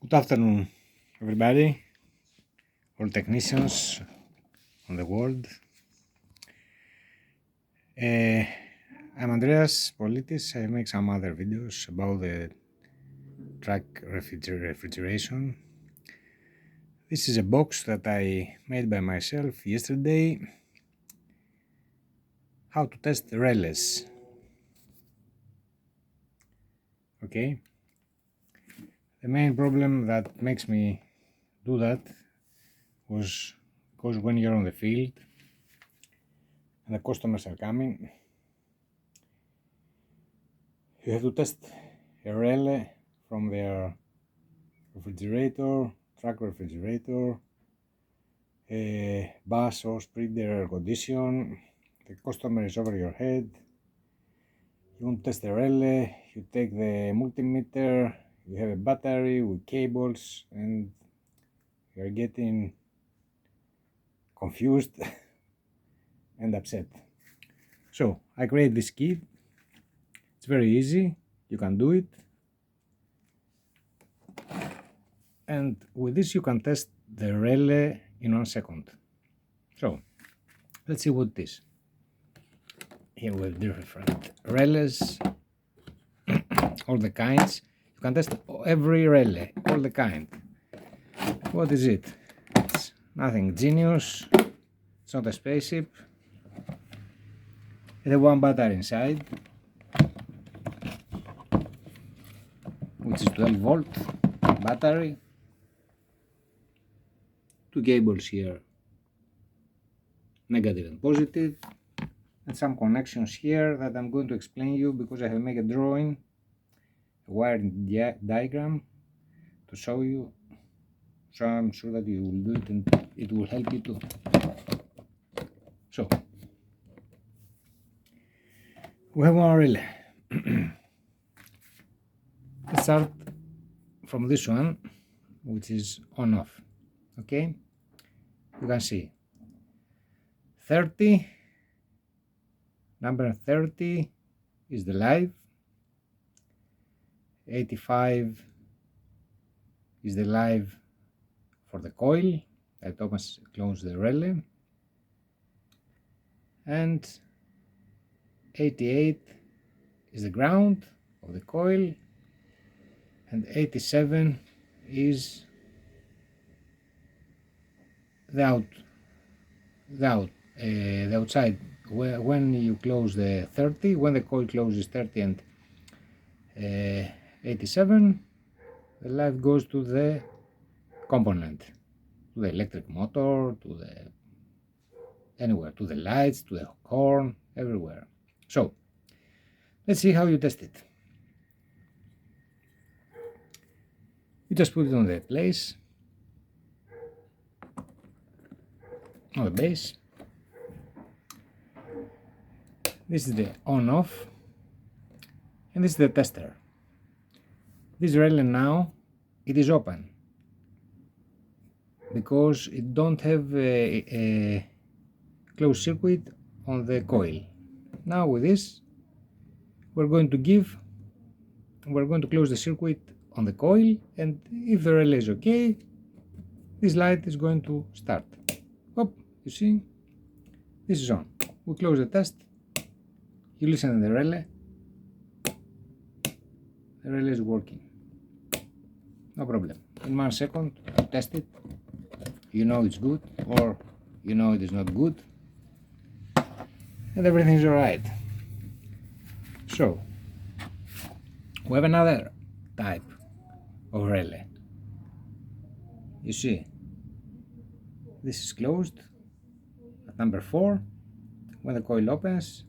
Good afternoon, everybody, all technicians on the world. I'm Andreas Politis. I make some other videos about the truck refrigeration. This is a box that I made by myself yesterday. How to test relais. Okay. The main problem that makes me do that was because when you're on the field and the customers are coming, you have to test a relay from their refrigerator, truck refrigerator, bus or spreader air condition. The customer is over your head. You want to test the relay, you take the multimeter, you have a battery with cables, and you're getting confused and upset. So I create this kit. It's very easy, you can do it. And with this you can test the relay in 1 second. So let's see what it is. Here we have different relays, all the kinds. You can test every relay, all the kind. What is it? It's nothing genius. It's not a spaceship. It has one battery inside, which is 12 volt battery. Two cables here, negative and positive, and some connections here that I'm going to explain you because I have made a drawing, a wiring diagram to show you, so I'm sure that you will do it and it will help you too. So we have one relay. Let's start from this one, which is on off. Okay, you can see 30, number 30 is the live, 85 is the live for the coil that opens close the relay, and 88 is the ground of the coil, and 87 is the outside. When you close the 30, when the coil closes 30 and 87, the light goes to the component, to the electric motor, to the anywhere, to the lights, to the horn, everywhere. So let's see how you test it. You just put it on the place, on the base. This is the on-off, and this is the tester. This relay now, it is open because it don't have a closed circuit on the coil. Now with this, we're going to close the circuit on the coil, and if the relay is okay, this light is going to start. Oh, you see, this is on. We close the test. You listen to the relay is working, no problem. In 1 second, you test it, you know it's good or you know it is not good, and everything is alright. So we have another type of relay. You see, this is closed at number 4. When the coil opens,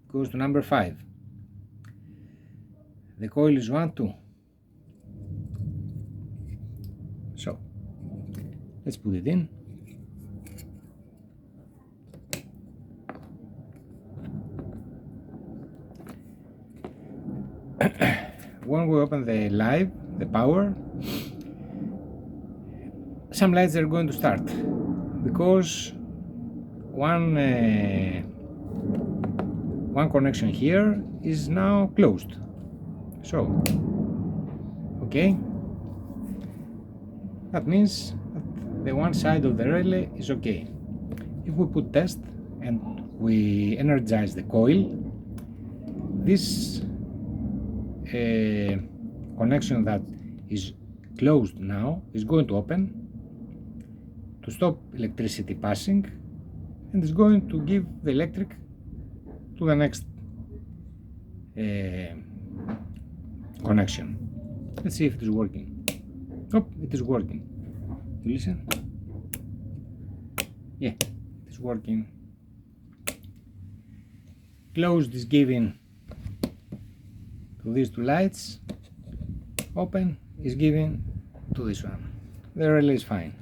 it goes to number 5. The coil is 1, 2. So let's put it in. When we open the live, the power, some lights are going to start because one connection here is now closed. So okay, That means that the one side of the relay is okay. If we put test and we energize the coil, this connection that is closed now is going to open to stop electricity passing, and is going to give the electric to the next connection. Let's see if it is working. Oh, it is working. You listen? Yeah, it is working. Closed is given to these two lights. Open is given to this one. The relay is fine.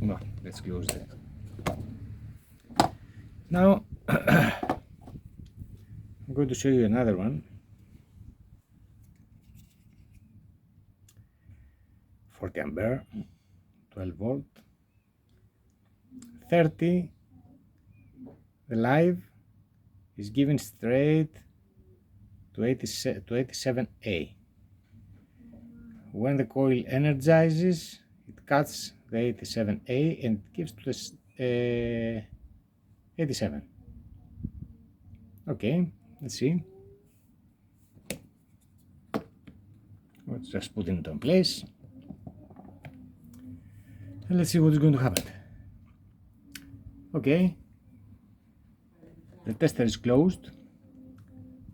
Well, let's close that. Now I'm going to show you another one. 40 ampere, 12 volt, 30. The live is given straight to 87A. When the coil energizes, it cuts the 87A and gives to the 87. Okay, let's see. Let's just put it in place. And let's see what is going to happen. Okay, the tester is closed,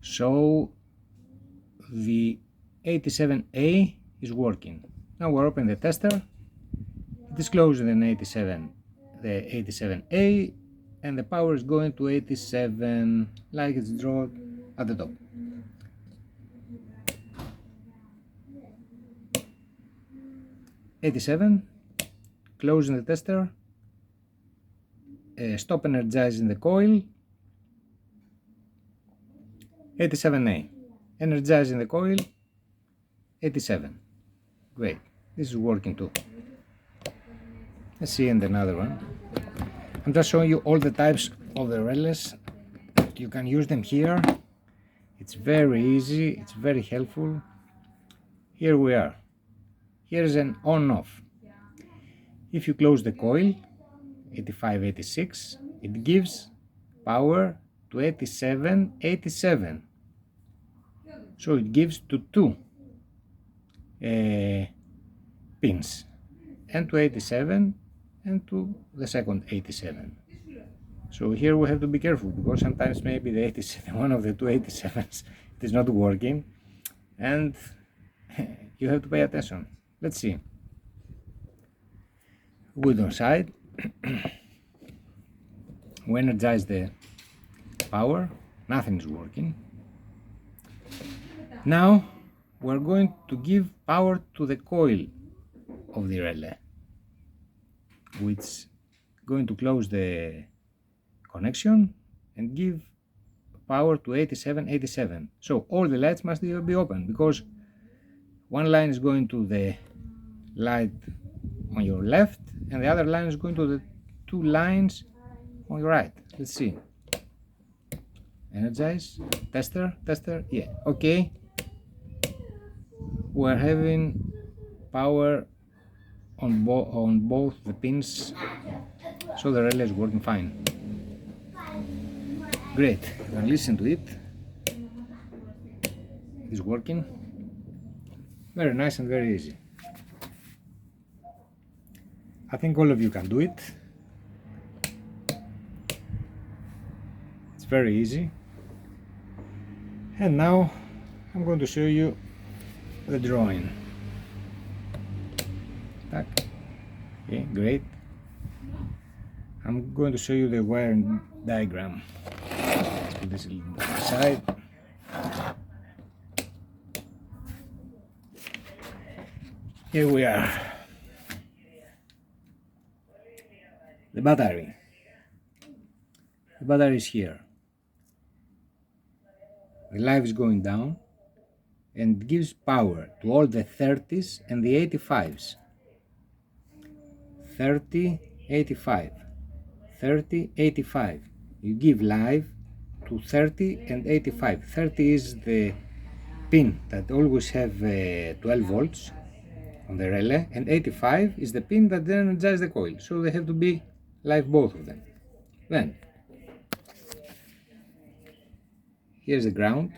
so the 87A is working. Now we're opening the tester. It is closed in the 87A, and the power is going to 87 like it's drawn at the top. Closing the tester, stop energizing the coil. 87A, energizing the coil. 87. Great, this is working too. Let's see in another one. I'm just showing you all the types of the relays. You can use them here. It's very easy, it's very helpful. Here we are. Here is an on-off. If you close the coil, 85-86, it gives power to 87-87. So it gives to two pins, and to 87 and to the second 87. So here we have to be careful, because sometimes maybe the 87, one of the two 87s, it is not working, and you have to pay attention. Let's see. Good on side. We energize the power, nothing is working. Now we're going to give power to the coil of the relay, which is going to close the connection and give power to 87-87. So all the lights must be open, because one line is going to the light on your left and the other line is going to the two lines on your right. Let's see. Energize. Tester. Yeah, okay. We're having power on both the pins, so the relay is working fine. Great, you can listen to it. It is working. Very nice and very easy. I think all of you can do it. It's very easy. And now I'm going to show you the drawing. Okay, great. I'm going to show you the wiring diagram. Let's put this a little bit aside. Here we are. The battery. The battery is here. The live is going down and gives power to all the 30s and the 85s. 30, 85. 30, 85. You give live to 30 and 85. 30 is the pin that always have 12 volts, on the relay, and 85 is the pin that then energizes the coil. So they have to be live, both of them. Then here's the ground.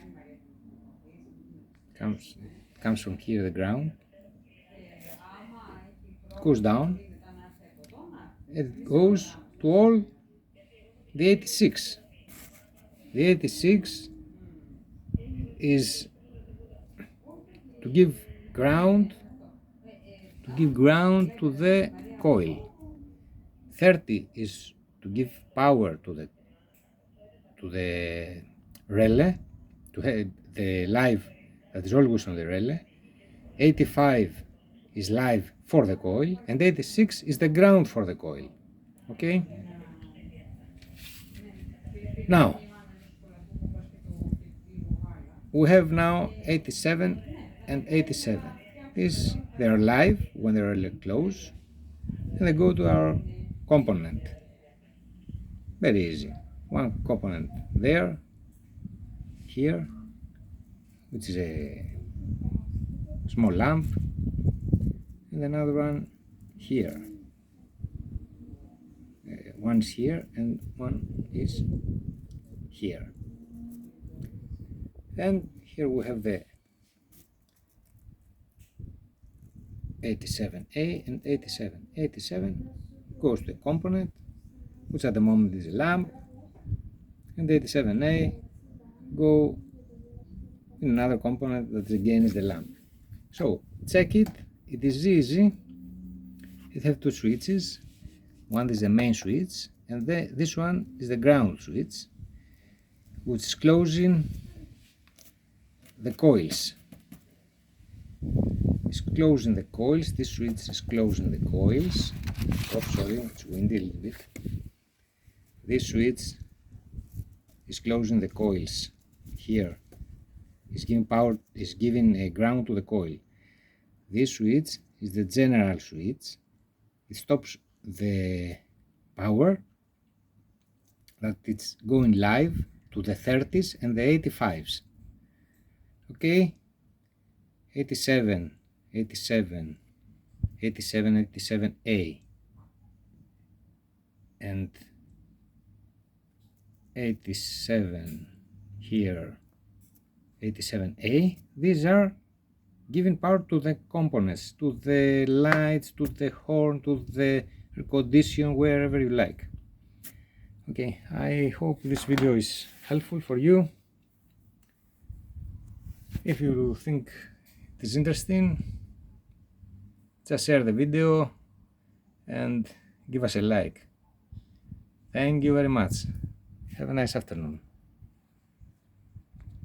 Comes from here, the ground goes down. It goes to all the 86. The 86 is to give ground to the coil. 30 is to give power to the relay, to have the live that is always on the relay. 85 is live for the coil, and 86 is the ground for the coil. Okay? Now, we have now 87 and 87. They are live when they are close, and they go to our component. Very easy. One component there, here, which is a small lamp, and another one here. One's here and one is here. And here we have the 87A and 87. 87 goes to the component, which at the moment is a lamp, and 87A go in another component that again is the lamp. So check it, it is easy. It has two switches. One is the main switch, and this one is the ground switch, which is closing the coils. It's closing the coils. This switch is closing the coils. Oh, sorry, it's windy a little bit. This switch is closing the coils here. It's giving power, is giving a ground to the coil. This switch is the general switch. It stops the power that it's going live to the 30s and the 85s. Okay? 87, 87, 87, 87A and 87 here, 87A. These are giving power to the components, to the lights, to the horn, to the air condition, wherever you like. Okay, I hope this video is helpful for you. If you think it is interesting, just share the video and give us a like. Thank you very much. Have a nice afternoon.